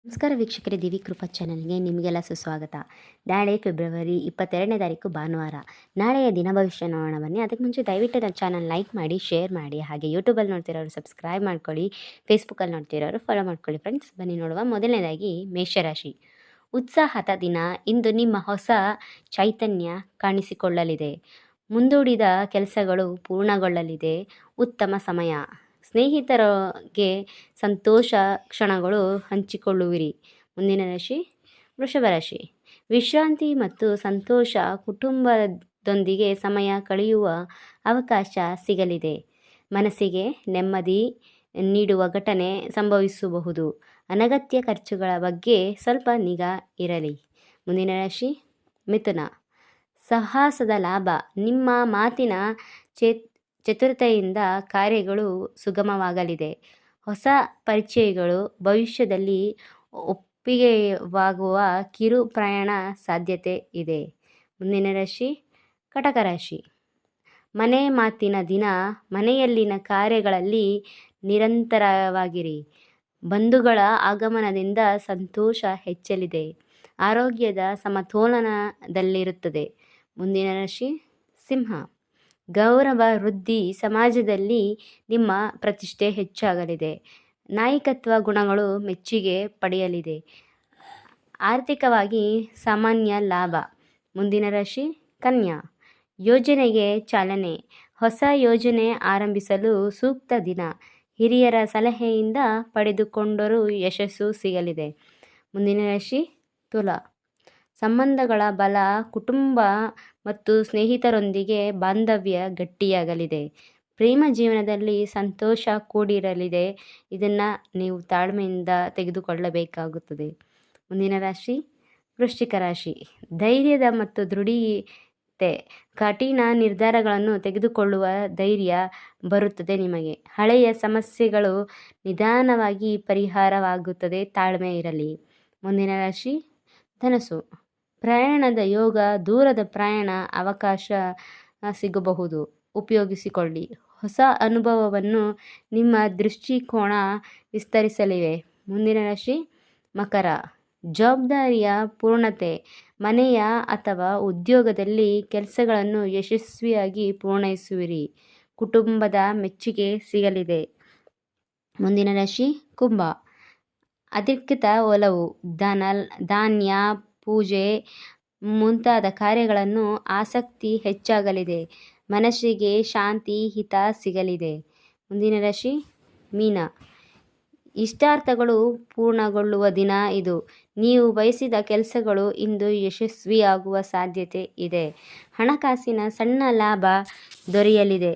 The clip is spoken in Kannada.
ನಮಸ್ಕಾರ ವೀಕ್ಷಕರೇ, ದಿವಿ ಕೃಪಾ ಚಾನಲ್ಗೆ ನಿಮಗೆಲ್ಲ ಸುಸ್ವಾಗತ. ನಾಳೆ ಫೆಬ್ರವರಿ 22ನೇ ತಾರೀಕು ಭಾನುವಾರ. ನಾಳೆಯ ದಿನ ಭವಿಷ್ಯ ನೋಡೋಣ ಬನ್ನಿ. ಅದಕ್ಕೆ ಮುಂಚೆ ದಯವಿಟ್ಟು ನನ್ನ ಚಾನಲ್ ಲೈಕ್ ಮಾಡಿ, ಶೇರ್ ಮಾಡಿ, ಹಾಗೆ ಯೂಟ್ಯೂಬಲ್ಲಿ ನೋಡ್ತಿರೋರು ಸಬ್ಸ್ಕ್ರೈಬ್ ಮಾಡ್ಕೊಳ್ಳಿ, ಫೇಸ್ಬುಕ್ಕಲ್ಲಿ ನೋಡ್ತಿರೋರು ಫಾಲೋ ಮಾಡ್ಕೊಳ್ಳಿ. ಫ್ರೆಂಡ್ಸ್, ಬನ್ನಿ ನೋಡುವ. ಮೊದಲನೇದಾಗಿ ಮೇಷರಾಶಿ. ಉತ್ಸಾಹದ ದಿನ. ಇಂದು ನಿಮ್ಮ ಹೊಸ ಚೈತನ್ಯ ಕಾಣಿಸಿಕೊಳ್ಳಲಿದೆ. ಮುಂದೂಡಿದ ಕೆಲಸಗಳು ಪೂರ್ಣಗೊಳ್ಳಲಿದೆ. ಉತ್ತಮ ಸಮಯ. ಸ್ನೇಹಿತರಿಗೆ ಸಂತೋಷ ಕ್ಷಣಗಳು ಹಂಚಿಕೊಳ್ಳುವಿರಿ. ಮುಂದಿನ ರಾಶಿ ವೃಷಭ ರಾಶಿ. ವಿಶ್ರಾಂತಿ ಮತ್ತು ಸಂತೋಷ. ಕುಟುಂಬದೊಂದಿಗೆ ಸಮಯ ಕಳೆಯುವ ಅವಕಾಶ ಸಿಗಲಿದೆ. ಮನಸ್ಸಿಗೆ ನೆಮ್ಮದಿ ನೀಡುವ ಘಟನೆ ಸಂಭವಿಸಬಹುದು. ಅನಗತ್ಯ ಖರ್ಚುಗಳ ಬಗ್ಗೆ ಸ್ವಲ್ಪ ನಿಗಾ ಇರಲಿ. ಮುಂದಿನ ರಾಶಿ ಮಿಥುನ. ಸಾಹಸದ ಲಾಭ. ನಿಮ್ಮ ಮಾತಿನ ಚತುರತೆಯಿಂದ ಕಾರ್ಯಗಳು ಸುಗಮವಾಗಲಿದೆ. ಹೊಸ ಪರಿಚಯಗಳು ಭವಿಷ್ಯದಲ್ಲಿ ಒಪ್ಪಿಗೆಯಾಗುವ ಕಿರು ಪ್ರಯಾಣ ಸಾಧ್ಯತೆ ಇದೆ. ಮುಂದಿನ ರಾಶಿ ಕಟಕ ರಾಶಿ. ಮನೆ ಮಾತಿನ ದಿನ. ಮನೆಯಲ್ಲಿನ ಕಾರ್ಯಗಳಲ್ಲಿ ನಿರಂತರವಾಗಿರಿ. ಬಂಧುಗಳ ಆಗಮನದಿಂದ ಸಂತೋಷ ಹೆಚ್ಚಲಿದೆ. ಆರೋಗ್ಯದ ಸಮತೋಲನದಲ್ಲಿರುತ್ತದೆ. ಮುಂದಿನ ರಾಶಿ ಸಿಂಹ. ಗೌರವ ವೃದ್ಧಿ. ಸಮಾಜದಲ್ಲಿ ನಿಮ್ಮ ಪ್ರತಿಷ್ಠೆ ಹೆಚ್ಚಾಗಲಿದೆ. ನಾಯಕತ್ವ ಗುಣಗಳು ಮೆಚ್ಚುಗೆ ಪಡೆಯಲಿದೆ. ಆರ್ಥಿಕವಾಗಿ ಸಾಮಾನ್ಯ ಲಾಭ. ಮುಂದಿನ ರಾಶಿ ಕನ್ಯಾ. ಯೋಜನೆಗೆ ಚಾಲನೆ. ಹೊಸ ಯೋಜನೆ ಆರಂಭಿಸಲು ಸೂಕ್ತ ದಿನ. ಹಿರಿಯರ ಸಲಹೆಯಿಂದ ಪಡೆದುಕೊಂಡರೂ ಯಶಸ್ಸು ಸಿಗಲಿದೆ. ಮುಂದಿನ ರಾಶಿ ತುಲಾ. ಸಂಬಂಧಗಳ ಬಲ. ಕುಟುಂಬ ಮತ್ತು ಸ್ನೇಹಿತರೊಂದಿಗೆ ಬಾಂಧವ್ಯ ಗಟ್ಟಿಯಾಗಲಿದೆ. ಪ್ರೇಮ ಜೀವನದಲ್ಲಿ ಸಂತೋಷ ಕೂಡಿರಲಿದೆ. ಇದನ್ನು ನೀವು ತಾಳ್ಮೆಯಿಂದ ತೆಗೆದುಕೊಳ್ಳಬೇಕಾಗುತ್ತದೆ. ಮುಂದಿನ ರಾಶಿ ವೃಶ್ಚಿಕ ರಾಶಿ. ಧೈರ್ಯದ ಮತ್ತು ದೃಢತೆ. ಕಠಿಣ ನಿರ್ಧಾರಗಳನ್ನು ತೆಗೆದುಕೊಳ್ಳುವ ಧೈರ್ಯ ಬರುತ್ತದೆ ನಿಮಗೆ. ಹಳೆಯ ಸಮಸ್ಯೆಗಳು ನಿಧಾನವಾಗಿ ಪರಿಹಾರವಾಗುತ್ತದೆ. ತಾಳ್ಮೆ ಇರಲಿ. ಮುಂದಿನ ರಾಶಿ ಧನಸ್ಸು. ಪ್ರಯಾಣದ ಯೋಗ. ದೂರದ ಪ್ರಯಾಣ ಅವಕಾಶ ಸಿಗಬಹುದು. ಉಪಯೋಗಿಸಿಕೊಳ್ಳಿ. ಹೊಸ ಅನುಭವವನ್ನು ನಿಮ್ಮ ದೃಷ್ಟಿಕೋನ ವಿಸ್ತರಿಸಲಿವೆ. ಮುಂದಿನ ರಾಶಿ ಮಕರ. ಜವಾಬ್ದಾರಿಯ ಪೂರ್ಣತೆ. ಮನೆಯ ಅಥವಾ ಉದ್ಯೋಗದಲ್ಲಿ ಕೆಲಸಗಳನ್ನು ಯಶಸ್ವಿಯಾಗಿ ಪೂರ್ಣೈಸುವಿರಿ. ಕುಟುಂಬದ ಮೆಚ್ಚುಗೆ ಸಿಗಲಿದೆ. ಮುಂದಿನ ರಾಶಿ ಕುಂಭ. ಅಧಿಕೃತ ಒಲವು. ಧಾನ್ಯ ಪೂಜೆ ಮುಂತಾದ ಕಾರ್ಯಗಳನ್ನು ಆಸಕ್ತಿ ಹೆಚ್ಚಾಗಲಿದೆ. ಮನಸ್ಸಿಗೆ ಶಾಂತಿ ಹಿತ ಸಿಗಲಿದೆ. ಮುಂದಿನ ರಾಶಿ ಮೀನ. ಇಷ್ಟಾರ್ಥಗಳು ಪೂರ್ಣಗೊಳ್ಳುವ ದಿನ ಇದು. ನೀವು ಬಯಸಿದ ಕೆಲಸಗಳು ಇಂದು ಯಶಸ್ವಿಯಾಗುವ ಸಾಧ್ಯತೆ ಇದೆ. ಹಣಕಾಸಿನ ಸಣ್ಣ ಲಾಭ ದೊರೆಯಲಿದೆ.